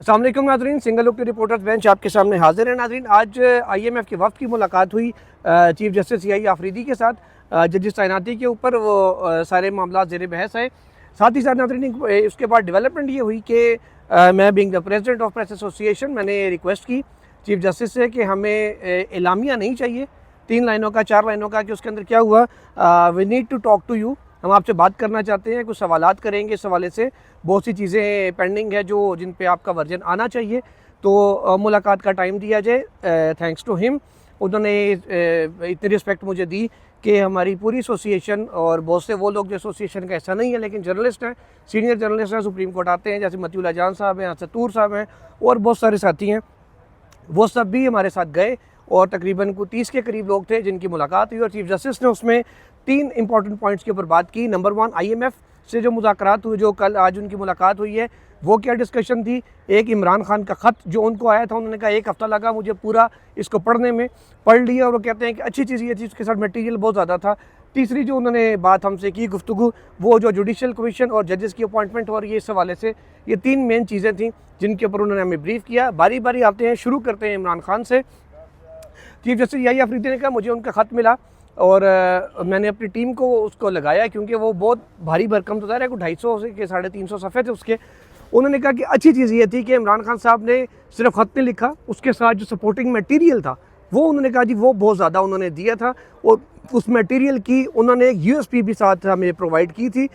अस्सलाम वालेकुम नाज़रीन, सिंगल लुक रिपोर्टर्स बेंच आपके सामने हाजिर है। नाज़रीन, आज IMF के वफ़द की मुलाकात हुई चीफ जस्टिस CI आफरीदी के साथ जजिस तैनाती के ऊपर। वो सारे मामला ज़ेर बहस है। साथ ही साथ नाज़रीन उसके बाद डेवलपमेंट ये हुई कि मैं being the president of press association मैंने रिक्वेस्ट की चीफ जस्टिस से कि हमें एलामिया नहीं चाहिए 3 लाइनों का 4 लाइनों का कि उसके अंदर क्या हुआ, we need to talk to you, हम आपसे बात करना चाहते हैं, कुछ सवालात करेंगे। इस हवाले से बहुत सी चीज़ें पेंडिंग है जो जिन पे आपका वर्जन आना चाहिए, तो मुलाकात का टाइम दिया जाए। थैंक्स टू हिम, उन्होंने इतनी रिस्पेक्ट मुझे दी कि हमारी पूरी एसोसिएशन और बहुत से वो लोग जो एसोसिएशन का ऐसा नहीं है लेकिन जर्नलिस्ट हैं, सीनियर जर्नलिस्ट हैं, सुप्रीम कोर्ट आते हैं, जैसे मतीउल्लाह जान साहब हैं, सतूर साहब हैं और बहुत सारे साथी हैं, वो सब भी हमारे साथ गए और तकरीबन 30 के करीब लोग थे जिनकी मुलाकात हुई। और चीफ जस्टिस ने उसमें 3 इंपॉर्टेंट पॉइंट्स के ऊपर बात की। नंबर 1, IMF से जो मुज़ाकरात हुए, जो कल आज उनकी मुलाकात हुई है, वो क्या डिस्कशन थी। एक इमरान खान का ख़त जो उनको आया था, उन्होंने कहा 1 हफ़्ता लगा मुझे पूरा इसको पढ़ने में, पढ़ लिया और वो कहते हैं कि अच्छी चीज़ ये थी, उसके साथ मटेरियल बहुत ज़्यादा था। तीसरी जो उन्होंने बात हमसे की गुफ्तगू, वो जो जुडिशल कमीशन और जजेस की अपॉइंटमेंट हो रही है, इस हवाले से ये 3 मेन चीज़ें थी जिनके ऊपर उन्होंने हमें ब्रीफ किया। बारी बारी आते हैं, शुरू करते हैं इमरान खान से। चीफ जस्टिस CI आफरीदी ने कहा मुझे उनका ख़त मिला और मैंने अपनी टीम को उसको लगाया क्योंकि वो बहुत भारी भरकम तो ज़ाहिर है, 250 से 350 सफ़े थे उसके। उन्होंने कहा कि अच्छी चीज़ ये थी कि इमरान खान साहब ने सिर्फ ख़त नहीं लिखा, उसके साथ जो सपोर्टिंग मटेरियल था वो उन्होंने कहा जी वो बहुत ज़्यादा उन्होंने दिया था और उस मटेरियल की उन्होंने एक USB भी साथ हमें प्रोवाइड की थी।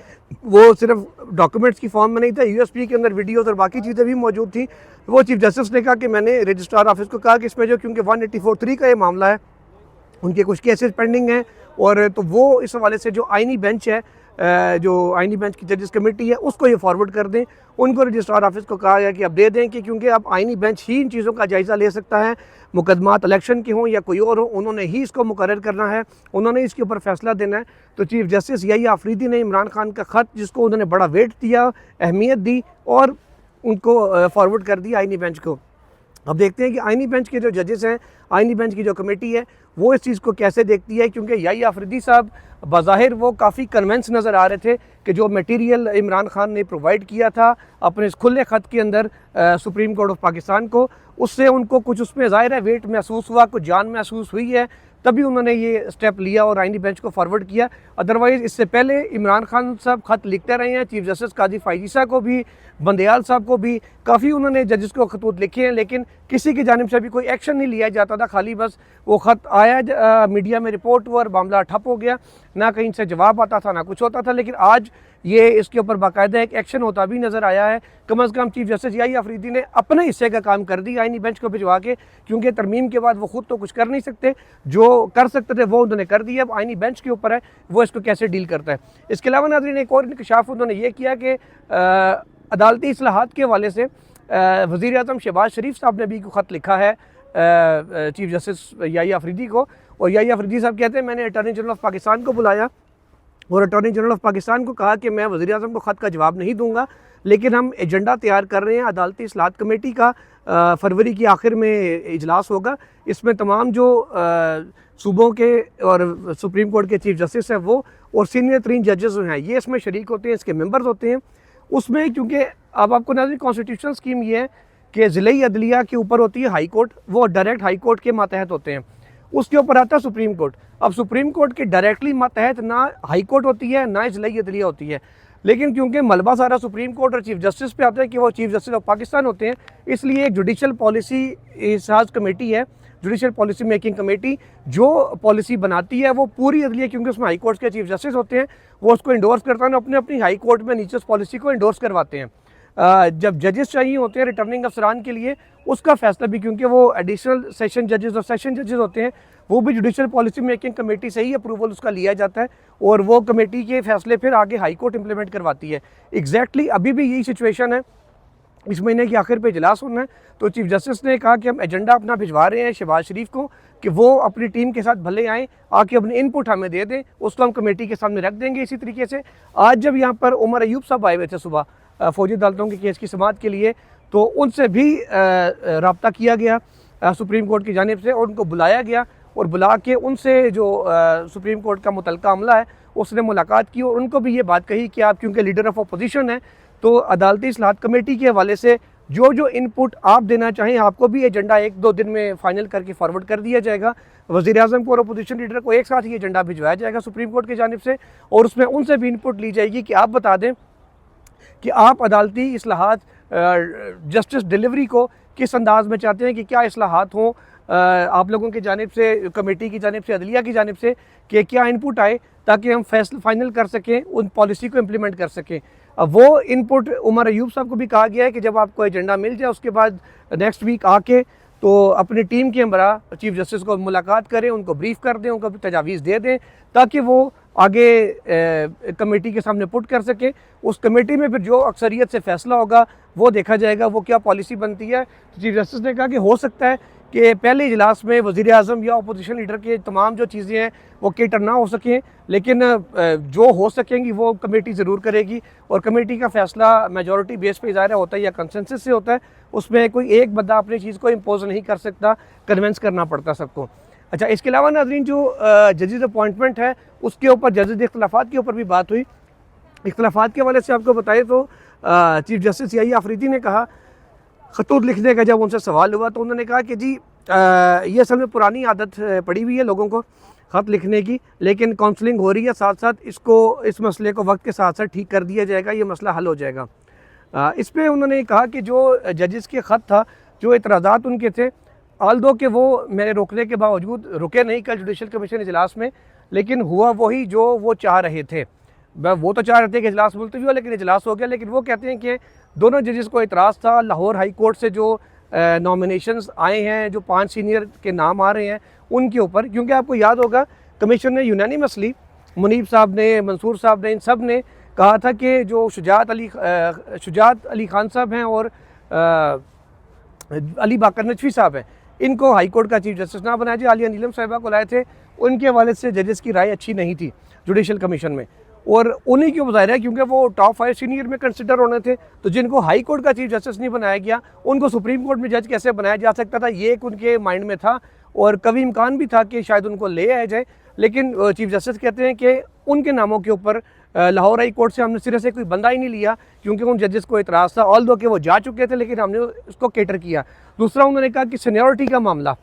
वो सिर्फ डॉक्यूमेंट्स की फॉर्म में नहीं था, USB के अंदर वीडियोज़ और बाकी चीज़ें भी मौजूद थी। वो चीफ जस्टिस ने कहा कि मैंने रजिस्ट्रार ऑफिस को कहा कि इसमें जो क्योंकि 184(3) का ये मामला है, उनके कुछ केसेस पेंडिंग हैं और तो वो इस हवाले से जो आइनी बेंच है, जो आइनी बेंच की जजेस कमेटी है, उसको ये फॉरवर्ड कर दें। उनको रजिस्ट्रार ऑफिस को कहा गया कि अब दे दें कि क्योंकि अब आइनी बेंच ही इन चीज़ों का जायज़ा ले सकता है, मुकदमात इलेक्शन के हों या कोई और हो, उन्होंने ही इसको मुकर्रर करना है, उन्होंने इसके ऊपर फैसला देना है। तो चीफ जस्टिस CI आफरीदी ने इमरान खान का ख़त, जिसको उन्होंने बड़ा वेट दिया, अहमियत दी और उनको फॉरवर्ड कर दिया आइनी बेंच को। अब देखते हैं कि आइनी बेंच के जो जजेस हैं, आइनी बेंच की जो कमेटी है, वो इस चीज़ को कैसे देखती है, क्योंकि CI आफरीदी साहब बज़ाहिर वो काफ़ी कन्विंस नज़र आ रहे थे कि जो मटेरियल इमरान खान ने प्रोवाइड किया था अपने इस खुले ख़त के अंदर सुप्रीम कोर्ट ऑफ पाकिस्तान को, उससे उनको कुछ उसमें ज़ाहिर है वेट महसूस हुआ, कुछ जान महसूस हुई है, तभी उन्होंने ये स्टेप लिया और आइनी बेंच को फॉरवर्ड किया। अदरवाइज़ इससे पहले इमरान खान साहब ख़त लिखते रहे हैं, चीफ जस्टिस काजी फायजीसा को भी, बंदयाल साहब को भी, काफ़ी उन्होंने जजेस को खतूत लिखे हैं, लेकिन किसी की जानिब से भी कोई एक्शन नहीं लिया जाता था। खाली बस वो ख़त आया, मीडिया में रिपोर्ट हुआ और मामला ठप हो गया, ना कहीं से जवाब आता था ना कुछ होता था। लेकिन आज ये इसके ऊपर बाकायदा एक एक्शन होता भी नज़र आया है। कम अज़ कम चीफ जस्टिस CI आफरीदी ने अपने हिस्से का काम कर दिया आइनी बेंच को भिजवा के, क्योंकि तरमीम के बाद वो खुद तो कुछ कर नहीं सकते, जो कर सकते थे वो उन्होंने कर दिया। अब आइनी बेंच के ऊपर है वो इसको कैसे डील करता है। इसके अलावा नाज़रीन एक और इंकशाफ उन्होंने ये किया कि अदालती इस्लाहात के हवाले से वज़ीर आज़म शहबाज शरीफ साहब ने भी ख़त लिखा है चीफ जस्टिस CI आफरीदी को, और CI आफरीदी साहब कहते हैं मैंने अटॉर्नी जनरल ऑफ पाकिस्तान को बुलाया और अटॉर्नी जनरल ऑफ पाकिस्तान को कहा कि मैं वज़ीर आज़म को ख़त का जवाब नहीं दूंगा, लेकिन हम एजेंडा तैयार कर रहे हैं, अदालती इस्लाहात कमेटी का फरवरी की आखिर में इजलास होगा, इसमें तमाम जो सूबों के और सुप्रीम कोर्ट के चीफ जस्टिस हैं वो और सीनियर 3 जजेस हैं ये इसमें शरीक होते हैं, इसके मेंबर्स होते हैं। उसमें क्योंकि अब आपको नाज़रीन कॉन्स्टिट्यूशनल स्कीम ये है कि ज़िले अदलिया के ऊपर होती है हाई कोर्ट, वो डायरेक्ट हाई कोर्ट के मातहत होते हैं, उसके ऊपर आता है सुप्रीम कोर्ट। अब सुप्रीम कोर्ट के डायरेक्टली मातहत ना हाई कोर्ट होती है ना ज़िले अदलिया होती है, लेकिन क्योंकि मलबा सारा सुप्रीम कोर्ट और चीफ जस्टिस पे आता है कि वो चीफ जस्टिस ऑफ पाकिस्तान होते हैं, इसलिए एक जुडिशल पॉलिसी साज कमेटी है, जुडिशल पॉलिसी मेकिंग कमेटी, जो पॉलिसी बनाती है वो पूरी अदलिया, क्योंकि उसमें हाई कोर्ट के चीफ जस्टिस होते हैं, वो उसको इंडोर्स करता है, अपने अपनी हाई कोर्ट में नीचे उस पॉलिसी को इंडोर्स करवाते हैं। जब जजेस चाहिए होते हैं रिटर्निंग अफसरान के लिए, उसका फैसला भी क्योंकि वो एडिशनल सेशन जजेस और सेशन जजेस होते हैं, वो भी जुडिशल पॉलिसी मेकिंग कमेटी से ही अप्रूवल उसका लिया जाता है और वो कमेटी के फैसले फिर आगे हाई कोर्ट इंप्लीमेंट करवाती है। एग्जैक्टली अभी भी यही सिचुएशन है, इस महीने की आखिर पे इजलास होना है, तो चीफ जस्टिस ने कहा कि हम एजेंडा अपना भिजवा रहे हैं शहबाज शरीफ को कि वो अपनी टीम के साथ भले आएँ, आके अपने इनपुट हमें दे दें, उसको हम कमेटी के सामने रख देंगे। इसी तरीके से आज जब यहाँ पर उमर अयूब साहब आए हुए थे सुबह फौजी अदालतों के केस की समाअत के लिए, तो उनसे भी रब्ता किया गया सुप्रीम कोर्ट की जानिब से और उनको बुलाया गया और बुला के उनसे जो सुप्रीम कोर्ट का मुतलका अमला है उसने मुलाकात की और उनको भी ये बात कही कि आप क्योंकि लीडर ऑफ अपोजिशन हैं तो अदालती इस्लाहात कमेटी के हवाले से जो जो इनपुट आप देना चाहें आपको भी एजेंडा 1-2 दिन में फाइनल करके फॉरवर्ड कर दिया जाएगा। वज़ीर-ए-आज़म को और अपोजिशन लीडर को एक साथ ये एजेंडा भिजवाया जाएगा सुप्रीम कोर्ट की जानिब से, और उसमें उनसे भी इनपुट ली जाएगी कि आप बता दें कि आप अदालती इस्लाहात जस्टिस डिलीवरी को किस अंदाज में चाहते हैं, कि क्या इस्लाहात हों आप लोगों की जानिब से, कमेटी की जानिब से, अदलिया की जानिब से, कि क्या इनपुट आए ताकि हम फैसला फाइनल कर सकें, उन पॉलिसी को इम्प्लीमेंट कर सकें। अब वो इनपुट उमर अयूब साहब को भी कहा गया है कि जब आपको एजेंडा मिल जाए उसके बाद नेक्स्ट वीक आके तो अपनी टीम के हमरा चीफ जस्टिस को मुलाकात करें, उनको ब्रीफ कर दें, उनको तजावीज़ दे दें ताकि वो आगे कमेटी के सामने पुट कर सके। उस कमेटी में फिर जो अक्सरियत से फ़ैसला होगा वो देखा जाएगा, वो क्या पॉलिसी बनती है। तो चीफ जस्टिस ने कहा कि हो सकता है कि पहले इजलास में वज़ीर-ए-आज़म या अपोजिशन लीडर के तमाम जो चीज़ें हैं वो केटर ना हो सकें, लेकिन जो हो सकेंगी वो कमेटी ज़रूर करेगी, और कमेटी का फ़ैसला मेजॉरिटी बेस पे ज़ाहिर होता है या कंसेंसस से होता है। उसमें कोई एक बंदा अपनी चीज़ को इम्पोज नहीं कर सकता, कन्विंस करना पड़ता सबको। अच्छा, इसके अलावा नाज़रीन जो जजेस अपॉइंटमेंट है उसके ऊपर जजेस इख्तलाफात के ऊपर भी बात हुई। इख्तलाफात के हवाले से आपको बताएं तो चीफ जस्टिस सीआई आफरीदी ने कहा, खतूत लिखने का जब उनसे सवाल हुआ तो उन्होंने कहा कि जी ये असल में पुरानी आदत पड़ी हुई है लोगों को ख़त लिखने की, लेकिन काउंसलिंग हो रही है, साथ साथ इस मसले को वक्त के साथ साथ ठीक कर दिया जाएगा, ये मसला हल हो जाएगा। इस पर उन्होंने कहा कि जो जजेस के ख़त था, जो एतराज़ात उनके थे, आल्दो कि वो मेरे रोकने के बावजूद रुके नहीं कल जुडिशल कमीशन इजलास में, लेकिन हुआ वही जो वो चाह रहे थे। वो तो चाह रहे थे कि इजलास मुलतवी हो, लेकिन इजलास हो गया। लेकिन वो कहते हैं कि दोनों जजेस को इतराज़ था लाहौर हाई कोर्ट से जो नॉमिनेशंस आए हैं, जो 5 सीनियर के नाम आ रहे हैं उनके ऊपर, क्योंकि आपको याद होगा कमीशन ने यूनानिमसली, मुनीब साहब ने, मंसूर साहब ने, इन सब ने कहा था कि जो शुजात अली खान साहब हैं और अली बाकर नजफी साहब हैं, इनको हाई कोर्ट का चीफ जस्टिस ना बनाया जाए। आलिया नीलम साहिबा को लाए थे, उनके हवाले से जजेस की राय अच्छी नहीं थी जुडिशल कमीशन में, और उन्हीं की ज़ाहिर है क्योंकि वो टॉप 5 सीनियर में कंसिडर होने थे, तो जिनको हाई कोर्ट का चीफ जस्टिस नहीं बनाया गया उनको सुप्रीम कोर्ट में जज कैसे बनाया जा सकता था, ये एक उनके माइंड में था, और कभी इम्कान भी था कि शायद उनको ले आया जाए। लेकिन चीफ जस्टिस कहते हैं कि उनके नामों के ऊपर लाहौर हाई कोर्ट से हमने सिरे से कोई बंदा ही नहीं लिया, क्योंकि उन जजेस को इतराज़ था, ऑल दो कि वो जा चुके थे, लेकिन हमने उसको केटर किया। दूसरा उन्होंने कहा कि सीनियरिटी का मामला,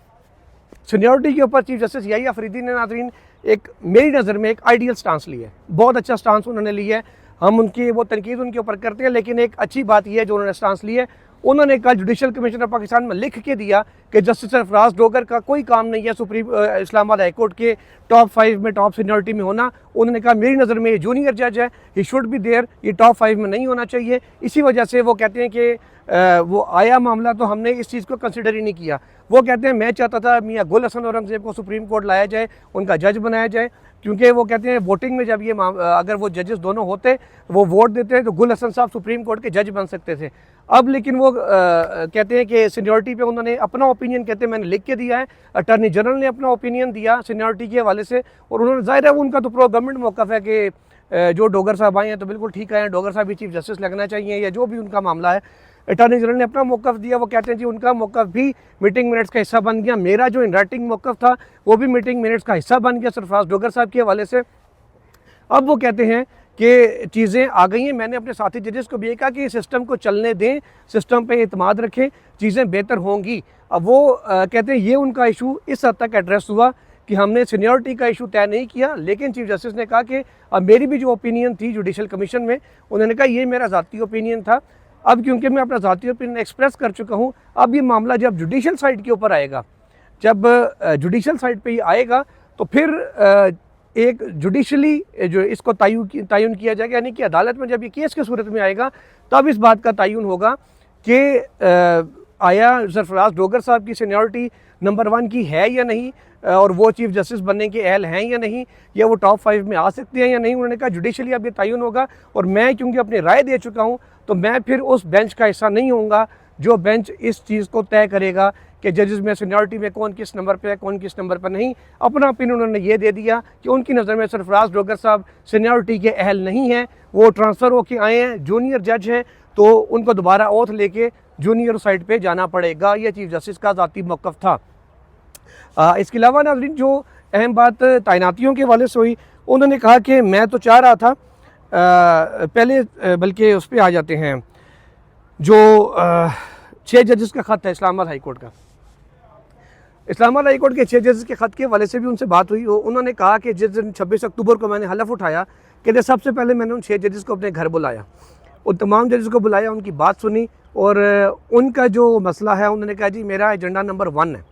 सीनियरिटी के ऊपर चीफ जस्टिस सीआई आफरीदी ने नाज़रीन एक मेरी नज़र में एक आइडियल स्टांस लिया है, बहुत अच्छा स्टांस उन्होंने लिया है। हम उनकी वो तनकीद उनके ऊपर करते हैं, लेकिन एक अच्छी बात यह है जो उन्होंने स्टांस लिया है। उन्होंने कल जुडिशल कमीशन ऑफ पाकिस्तान में लिख के दिया कि जस्टिस सरफराज डोगर का कोई काम नहीं है सुप्रीम इस्लामाबाद हाई कोर्ट के टॉप 5 में, टॉप सीनियरिटी में होना। उन्होंने कहा मेरी नज़र में ये जूनियर जज है, ही शुड बी देयर, ये टॉप 5 में नहीं होना चाहिए। इसी वजह से वो कहते हैं कि वो आया मामला तो हमने इस चीज़ को कंसिडर ही नहीं किया। वो कहते हैं मैं चाहता था मियाँ गुल हसन औरंगज़ेब को सुप्रीम कोर्ट लाया जाए, उनका जज बनाया जाए, क्योंकि वो कहते हैं वोटिंग में जब ये अगर वो जजेस दोनों होते, वो वोट देते तो गुल हसन साहब सुप्रीम कोर्ट के जज बन सकते थे। अब लेकिन वो कहते हैं कि सीनियरिटी पे उन्होंने अपना ओपिनियन, कहते हैं मैंने लिख के दिया है, अटॉर्नी जनरल ने अपना ओपिनियन दिया सीनियरिटी के हवाले से, और उन्होंने ज़ाहिर है उनका तो प्रो गवर्नमेंट मौक़िफ़ है कि जो डोगर साहब आए हैं तो बिल्कुल ठीक आए हैं, डोगर साहब भी चीफ जस्टिस लगना चाहिए, या जो भी उनका मामला है। अटॉर्नी जनरल ने अपना मौक़िफ़ दिया, वो कहते हैं जी उनका मौक़िफ़ भी मीटिंग मिनट्स का हिस्सा बन गया, मेरा जो इन राइटिंग मौक़िफ़ था वो भी मीटिंग मिनट्स का हिस्सा बन गया सरफराज डोगर साहब के हवाले से। अब वो कहते हैं कि चीज़ें आ गई हैं, मैंने अपने साथी जजेस को भी ये कहा कि सिस्टम को चलने दें, सिस्टम पे एतमाद रखें, चीज़ें बेहतर होंगी। अब वो कहते हैं ये उनका इशू इस हद तक एड्रेस हुआ कि हमने सीनियरिटी का इशू तय नहीं किया, लेकिन चीफ जस्टिस ने कहा कि अब मेरी भी जो ओपिनियन थी जुडिशल कमीशन में, उन्होंने कहा ये मेरा ज़ाती ओपिनियन था, अब क्योंकि मैं अपना ज़ाती ओपिनियन एक्सप्रेस कर चुका हूँ, अब ये मामला जब जुडिशल साइड के ऊपर आएगा, जब जुडिशल साइड पे ही आएगा तो फिर एक जुडिशली जो इसको तयन किया जाएगा, यानी कि अदालत में जब ये केस की सूरत में आएगा तब इस बात का तयन होगा कि आया सरफराज डोगर साहब की सीनियरिटी नंबर 1 की है या नहीं, और वो चीफ जस्टिस बनने के अहल हैं या नहीं, या वो टॉप 5 में आ सकते हैं या नहीं। उन्होंने कहा जुडिशली अब ये तयन होगा, और मैं क्योंकि अपनी राय दे चुका हूँ तो मैं फिर उस बेंच का हिस्सा नहीं होऊंगा जो बेंच इस चीज़ को तय करेगा कि जजेस में सीनियरिटी में कौन किस नंबर पे है, कौन किस नंबर पर नहीं। अपना ओपिनियन उन्होंने ये दे दिया कि उनकी नज़र में सरफराज डोगर साहब सीनियरिटी के अहल नहीं हैं, वो ट्रांसफ़र होके आए हैं, जूनियर जज हैं, तो उनको दोबारा ओथ लेके जूनियर साइड पे जाना पड़ेगा। ये चीफ जस्टिस का ज़ाती मौक़िफ़ था। इसके अलावा नाज़रीन जो अहम बात तैनातियों के हवाले से हुई, उन्होंने कहा कि मैं तो चाह रहा था पहले बल्कि उस पर आ जाते हैं जो 6 जजेस का ख़त है इस्लामाबाद हाई कोर्ट का। इस्लामाबाद हाई कोर्ट के 6 जजेस के ख़त के हवाले से भी उनसे बात हुई। उन्होंने कहा कि जिस दिन 26 अक्टूबर को मैंने हलफ उठाया कि सबसे पहले मैंने उन 6 जजेस को अपने घर बुलाया, उन तमाम जजेस को बुलाया, उनकी बात सुनी और उनका जो मसला है उन्होंने कहा जी मेरा एजेंडा नंबर 1 है,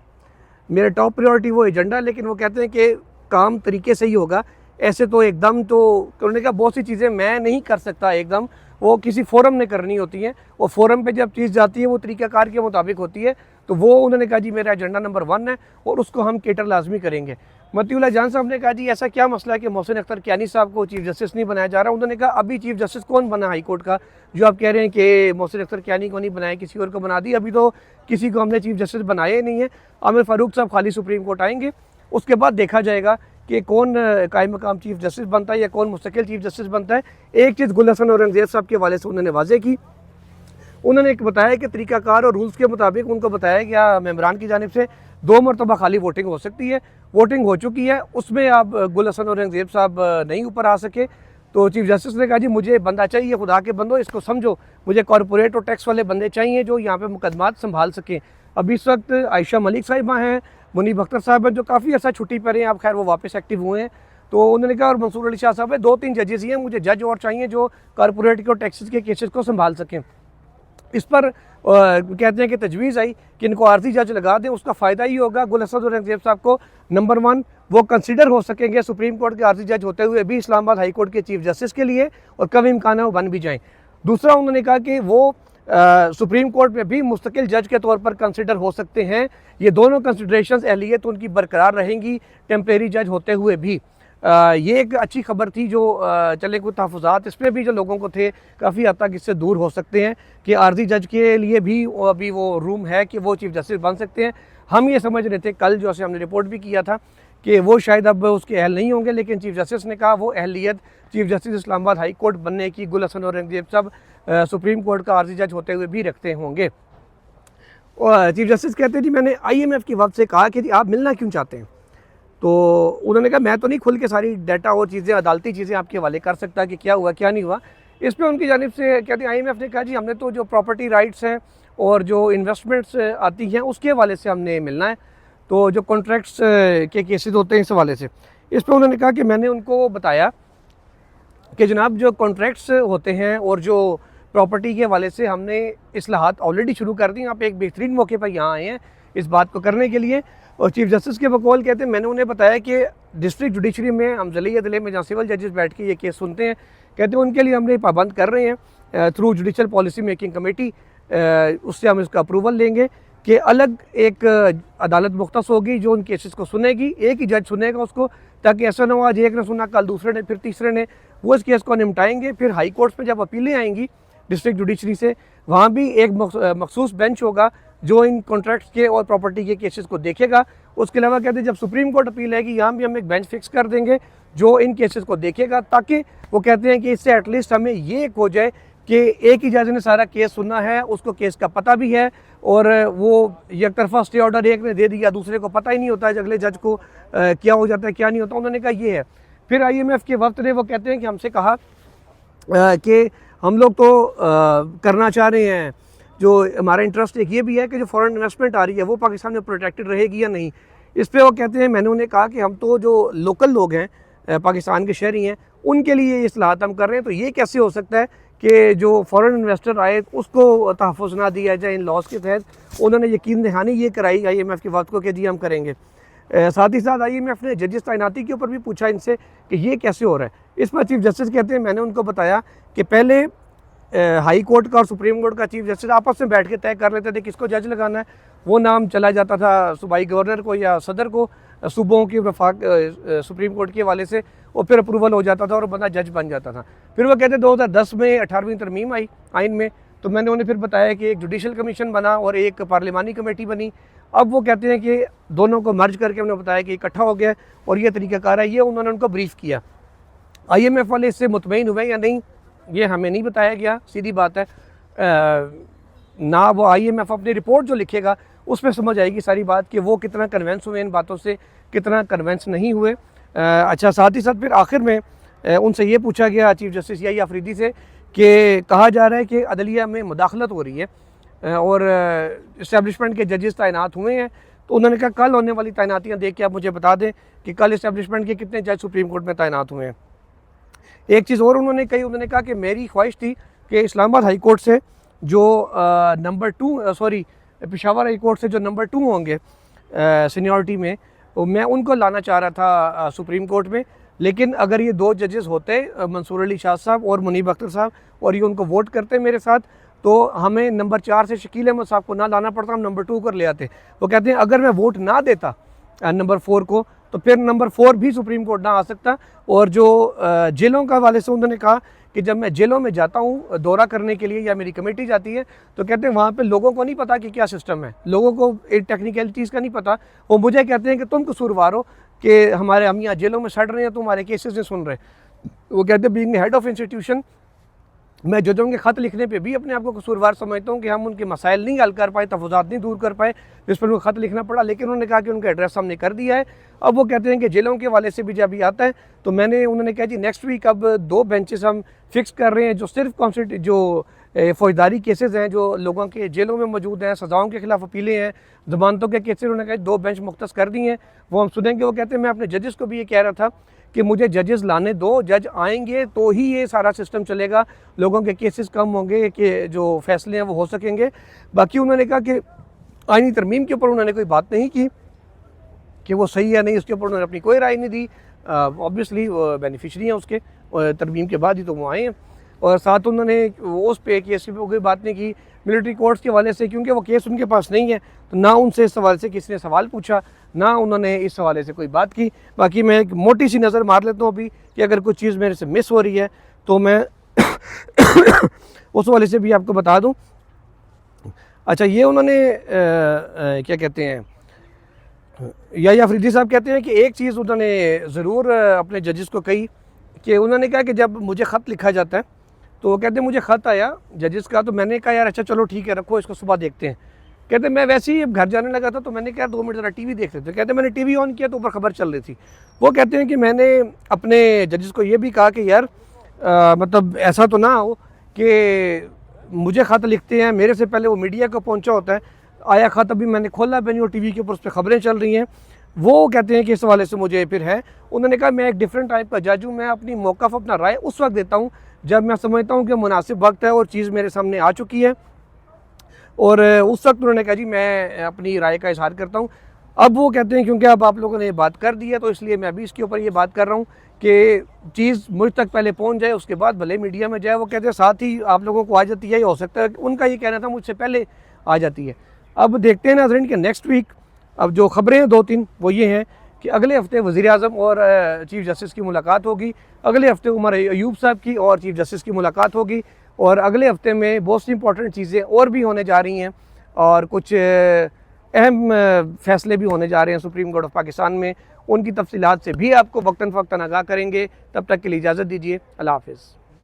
मेरा टॉप प्रायोरिटी वो एजेंडा, लेकिन वो कहते हैं कि काम तरीके से ही होगा, ऐसे तो एकदम तो उन्होंने कहा बहुत सी चीज़ें मैं नहीं कर सकता एकदम, वो किसी फोरम ने करनी होती हैं और फोरम पे जब चीज़ जाती है वो तरीक़ाकार के मुताबिक होती है। तो वो उन्होंने कहा जी मेरा एजेंडा नंबर 1 है और उसको हम केटर लाजमी करेंगे। मतीउल्लाह जान साहब ने कहा जी ऐसा क्या मसला है कि मोहसिन अख्तर कियानी साहब को चीफ जस्टिस नहीं बनाया जा रहा। उन्होंने कहा अभी चीफ जस्टिस कौन बना हाई कोर्ट का, जो आप कह रहे हैं कि मोहसिन अख्तर कियानी को नहीं बनाया किसी और को बना दी, अभी तो किसी को हमने चीफ जस्टिस बनाया ही नहीं है। आमिर फारूक साहब खाली सुप्रीम कोर्ट आएंगे, उसके बाद देखा जाएगा कि कौन कायम मकाम चीफ जस्टिस बनता है या कौन मुस्तकिल चीफ जस्टिस बनता है। एक चीज़ गुल हसन औरंगज़ेब साहब के हवाले से उन्होंने वाजे की, उन्होंने एक बताया कि तरीक़ाकार और रूल्स के मुताबिक उनको बताया गया मेम्बरान की जानिब से 2 मरतबा खाली वोटिंग हो सकती है, वोटिंग हो चुकी है, उसमें आप गुल हसन औरंगज़ेब साहब नहीं ऊपर आ सके। तो चीफ जस्टिस ने कहा जी मुझे बंदा चाहिए, खुदा के बंदो इसको समझो, मुझे कॉरपोरेट और टैक्स वाले बंदे चाहिए जो यहाँ पे मुकदमात संभाल सकें। अब इस वक्त आयशा मलिक साहिबा हैं, मुनीब अख्तर साहब हैं जो काफ़ी अर्सा छुट्टी पर हैं, अब खैर वो वापस एक्टिव हुए हैं। तो उन्होंने कहा और मंसूर अली शाह साहब है, 2-3 जजेस ही हैं, मुझे जज और चाहिए जो कॉरपोरेट और टैक्सेस के केसेस को संभाल सकें। इस पर कहते हैं कि तजवीज़ आई कि इनको आर्जी जज लगा दें, उसका फ़ायदा ही होगा गुल हसन औरंगज़ेब साहब को। नंबर 1 वो कंसिडर हो सकेंगे सुप्रीम कोर्ट के आर्जी जज होते हुए भी इस्लामाबाद हाई कोर्ट के चीफ जस्टिस के लिए, और कभी इम्कान है वो बन भी जाएँ। दूसरा उन्होंने कहा कि वो सुप्रीम कोर्ट में भी मुस्तकिल जज के तौर पर कंसिडर हो सकते हैं। ये दोनों कंसिडरेशंस अहलियत उनकी बरकरार रहेंगी टेम्परेरी जज होते हुए भी। ये एक अच्छी खबर थी जो चले कुछ तहफ़्फ़ुज़ात इस पर भी जो लोगों को थे काफ़ी हद तक इससे दूर हो सकते हैं कि आर्जी जज के लिए भी अभी वो रूम है कि वो चीफ जस्टिस बन सकते हैं। हम ये समझ रहे थे कल जो हमने रिपोर्ट भी किया था कि वो शायद अब उसके अहल नहीं होंगे, लेकिन चीफ जस्टिस ने कहा वो अहलियत chief justice Islamabad high court बनने की गुल हसन औरंगज़ेब साहब सुप्रीम कोर्ट का आर्जी जज होते हुए भी रखते होंगे। और चीफ जस्टिस कहते हैं जी मैंने IMF की वक्त से कहा कि जी आप मिलना क्यों चाहते हैं, तो उन्होंने कहा मैं तो नहीं खुल के सारी डाटा और चीज़ें अदालती चीज़ें आपके हवाले कर सकता कि क्या हुआ क्या नहीं हुआ। इस पर उनकी जानिब से कहते हैं IMF ने कहा जी हमने तो जो प्रॉपर्टी राइट्स हैं और जो इन्वेस्टमेंट्स आती हैं उसके हवाले से हमने मिलना है, तो जो कॉन्ट्रैक्ट्स के केसेस होते हैं इस हवाले से। इस पर उन्होंने कहा कि मैंने उनको बताया कि जनाब जो कॉन्ट्रैक्ट्स होते हैं और जो प्रॉपर्टी के हवाले से हमने इस्लाहात ऑलरेडी शुरू कर दी। आप एक बेहतरीन मौके पर यहाँ आए हैं इस बात को करने के लिए। और चीफ जस्टिस के बकौल कहते हैं मैंने उन्हें बताया कि डिस्ट्रिक्ट जुडिशरी में हम ज़िले अदले में जहाँ सिविल जजेस बैठ के ये केस सुनते हैं, कहते हैं उनके लिए हमने पाबंद कर रहे हैं through judicial policy making committee, उससे हम इसका अप्रूवल लेंगे कि अलग एक अदालत मुख्तस होगी जो उन केसेस को सुनेगी, एक ही जज सुनेगा उसको, ताकि ऐसा ना हो आज एक ने सुना कल दूसरे ने फिर तीसरे ने, वो इस केस को निपटाएंगे। फिर हाई कोर्ट में जब अपीलें आएंगी डिस्ट्रिक्ट जुडिशरी से, वहाँ भी एक मखसूस बेंच होगा जो इन कॉन्ट्रैक्ट्स के और प्रॉपर्टी के केसेस को देखेगा। उसके अलावा कहते हैं जब सुप्रीम कोर्ट अपील आएगी यहाँ भी हम एक बेंच फिक्स कर देंगे जो इन केसेस को देखेगा, ताकि वो कहते हैं कि इससे एटलीस्ट हमें ये हो जाए कि एक ही जज ने सारा केस सुनना है, उसको केस का पता भी है, और वो एक तरफा स्टे ऑर्डर एक ने दे दिया दूसरे को पता ही नहीं होता है अगले जज को क्या हो जाता है क्या नहीं होता। उन्होंने कहा ये है। फिर IMF के वक्त ने वो कहते हैं कि हमसे कहा कि हम लोग तो करना चाह रहे हैं, जो हमारा इंटरेस्ट एक ये भी है कि जो फॉरेन इन्वेस्टमेंट आ रही है वो पाकिस्तान में प्रोटेक्टेड रहेगी या नहीं। इस पर वो कहते हैं मैंने उन्हें कहा कि हम तो जो लोकल लोग हैं पाकिस्तान के शहरी हैं उनके लिए ये इस्लाहात हम कर रहे हैं, तो ये कैसे हो सकता है कि जो फॉरेन इन्वेस्टर आए उसको तहफ़्फ़ुज़ ना दिया जाए इन लॉज के तहत। उन्होंने यकीन दहानी ये कराई IMF के वक्त को कि जी हम करेंगे। साथ ही साथ IMF ने जजेस तैनाती के ऊपर भी पूछा इनसे कि ये कैसे हो रहा है। इस पर चीफ जस्टिस कहते हैं मैंने उनको बताया कि पहले हाई कोर्ट का और सुप्रीम कोर्ट का चीफ जस्टिस आपस में बैठ के तय कर लेते थे किसको जज लगाना है, वो नाम चला जाता था सूबाई गवर्नर को या सदर को सूबों की वफाक सुप्रीम कोर्ट के हवाले से, और फिर अप्रूवल हो जाता था और बंदा जज बन जाता था। फिर वो कहते 2010 में 18वीं तरमीम आई आइन में, तो मैंने उन्हें फिर बताया कि एक जुडिशल कमीशन बना और एक पार्लिमानी कमेटी बनी। अब वो कहते हैं कि दोनों को मर्ज करके उन्होंने बताया कि इकट्ठा हो गया और ये तरीक़ाकार है, ये उन्होंने उनको ब्रीफ किया। IMF वाले इससे मुतमईन हुए या नहीं ये हमें नहीं बताया गया, सीधी बात है। ना वो IMF अपनी रिपोर्ट जो लिखेगा उसमें समझ आएगी सारी बात कि वो कितना कन्वेंस हुए इन बातों से, कितना कन्वेंस नहीं हुए। अच्छा, साथ ही साथ फिर आखिर में उनसे ये पूछा गया चीफ जस्टिस याही आफरीदी से कि कहा जा रहा है कि अदलिया में मुदाखलत हो रही है, और इस्टेब्लिशमेंट के जजेस तैनात हुए हैं। तो उन्होंने कहा कल होने वाली तैनातियाँ देख के आप मुझे बता दें कि कल इस्टेब्लिशमेंट के कितने जज सुप्रीम कोर्ट में तैनात हुए हैं। एक चीज़ और उन्होंने कही, उन्होंने कहा कि मेरी ख्वाहिश थी कि इस्लामाबाद हाई कोर्ट से जो number 2 sorry Peshawar high court से जो नंबर 2 होंगे सीनियरिटी में, तो मैं उनको लाना चाह रहा था सुप्रीम कोर्ट में। लेकिन अगर ये 2 जजेस होते मंसूर अली शाह साहब और मुनीब अख्तर साहब, और ये उनको वोट करते मेरे साथ, तो हमें नंबर 4 से शकील अहमद साहब को ना लाना पड़ता, हम नंबर 2 कर ले आते। वो कहते हैं अगर मैं वोट ना देता नंबर 4 को, तो फिर नंबर 4 भी सुप्रीम कोर्ट ना आ सकता। और जो जेलों का वाले से उन्होंने कहा कि जब मैं जेलों में जाता हूँ दौरा करने के लिए या मेरी कमेटी जाती है, तो कहते हैं वहाँ पे लोगों को नहीं पता कि क्या सिस्टम है, लोगों को एक टेक्निकलिटीज़ का नहीं पता। वो मुझे कहते हैं कि तुम कसूरवार हो कि हमारे हम यहाँ जेलों में सड़ रहे हैं, तुम्हारे केसेस नहीं सुन रहे। वो कहते हैं बीइंग हेड ऑफ इंस्टीट्यूशन, मैं जजों के ख़त लिखने पे भी अपने आप को कसूरवार समझता हूँ कि हम उनके मसाइल नहीं हल कर पाए, तफावज़ात नहीं दूर कर पाए, जिस पर उनको ख़त लिखना पड़ा। लेकिन उन्होंने कहा कि उनका एड्रेस हमने कर दिया है। अब वो कहते हैं कि जेलों के वाले से भी जब भी आता है, तो उन्होंने कहा जी नेक्स्ट वीक अब 2 बेंचेस हम फिक्स कर रहे हैं जो सिर्फ जो फौजदारी केसेस हैं, जो लोगों के जेलों में मौजूद हैं, सज़ाओं के खिलाफ अपीलें हैं, ज़मानतों के केसेस, उन्होंने कहा 2 बेंच मुख्तस कर दी हैं, वो हम सुनेंगे। वो कहते हैं मैं अपने जजेस को भी ये कह रहा था कि मुझे जजेस लाने दो, जज आएंगे तो ही ये सारा सिस्टम चलेगा, लोगों के केसेस कम होंगे, कि जो फैसले हैं वो हो सकेंगे। बाकी उन्होंने कहा कि आईनी तरमीम के ऊपर उन्होंने कोई बात नहीं की कि वो सही है नहीं, उसके ऊपर उन्होंने अपनी कोई राय नहीं दी। ऑब्वियसली वो बेनिफिशरी हैं उसके, तरमीम के बाद ही तो वो आए हैं। और साथ उन्होंने उस पे केस की कोई बात नहीं की मिलिट्री कोर्ट्स के हवाले से, क्योंकि वो केस उनके पास नहीं है, तो ना उनसे इस हवाले से किसी ने सवाल पूछा, ना उन्होंने इस हवाले से कोई बात की। बाकी मैं एक मोटी सी नज़र मार लेता हूँ अभी कि अगर कुछ चीज़ मेरे से मिस हो रही है तो मैं उस हवाले से भी आपको बता दूँ। अच्छा, ये उन्होंने क्या कहते हैं, या अफरीदी साहब कहते हैं कि एक चीज़ उन्होंने ज़रूर अपने जजेस को कही कि उन्होंने कहा कि जब मुझे ख़त लिखा जाता है, तो वो कहते हैं मुझे ख़त आया जजेस का, तो मैंने कहा यार अच्छा चलो ठीक है रखो इसको, सुबह देखते हैं। कहते मैं वैसे ही घर जाने लगा था, तो मैंने कहा 2 मिनट ज़रा टीवी देख लेते। कहते मैंने टीवी ऑन किया तो ऊपर खबर चल रही थी। वो कहते हैं कि मैंने अपने जजेस को ये भी कहा कि यार मतलब ऐसा तो ना हो कि मुझे ख़त लिखते हैं, मेरे से पहले वो मीडिया को पहुँचा होता है, आया ख़त अभी मैंने खोला भी नहीं और टीवी के ऊपर उस पर खबरें चल रही हैं। वो कहते हैं कि इस हवाले से मुझे फिर है, उन्होंने कहा मैं एक डिफरेंट टाइप का जज हूँ, मैं अपनी मौक़िफ़ अपना राय उस वक्त देता हूँ जब मैं समझता हूँ कि मुनासिब वक्त है और चीज़ मेरे सामने आ चुकी है, और उस वक्त उन्होंने कहा जी मैं अपनी राय का इजहार करता हूँ। अब वो कहते हैं क्योंकि अब आप लोगों ने ये बात कर दी है, तो इसलिए मैं अभी इसके ऊपर ये बात कर रहा हूँ कि चीज़ मुझ तक पहले पहुँच जाए, उसके बाद भले मीडिया में जाए। वो कहते हैं साथ ही आप लोगों को आ जाती है, ये हो सकता है उनका ये कहना था मुझसे पहले आ जाती है। अब देखते हैं नाज़रीन कि नेक्स्ट वीक अब जो ख़बरें हैं 2-3 वो ये हैं कि अगले हफ़्ते वज़ीर-ए-आज़म और चीफ़ जस्टिस की मुलाकात होगी, अगले हफ़्ते उमर अयूब साहब की और चीफ़ जस्टिस की मुलाकात होगी, और अगले हफ़्ते में बहुत सी इंपॉर्टेंट चीज़ें और भी होने जा रही हैं, और कुछ अहम फ़ैसले भी होने जा रहे हैं सुप्रीम कोर्ट ऑफ पाकिस्तान में। उनकी तफसीलात से भी आपको वक्तन फ़वक्तन आगाह करेंगे। तब तक के लिए इजाज़त दीजिए। अल्लाह हाफ़िज़।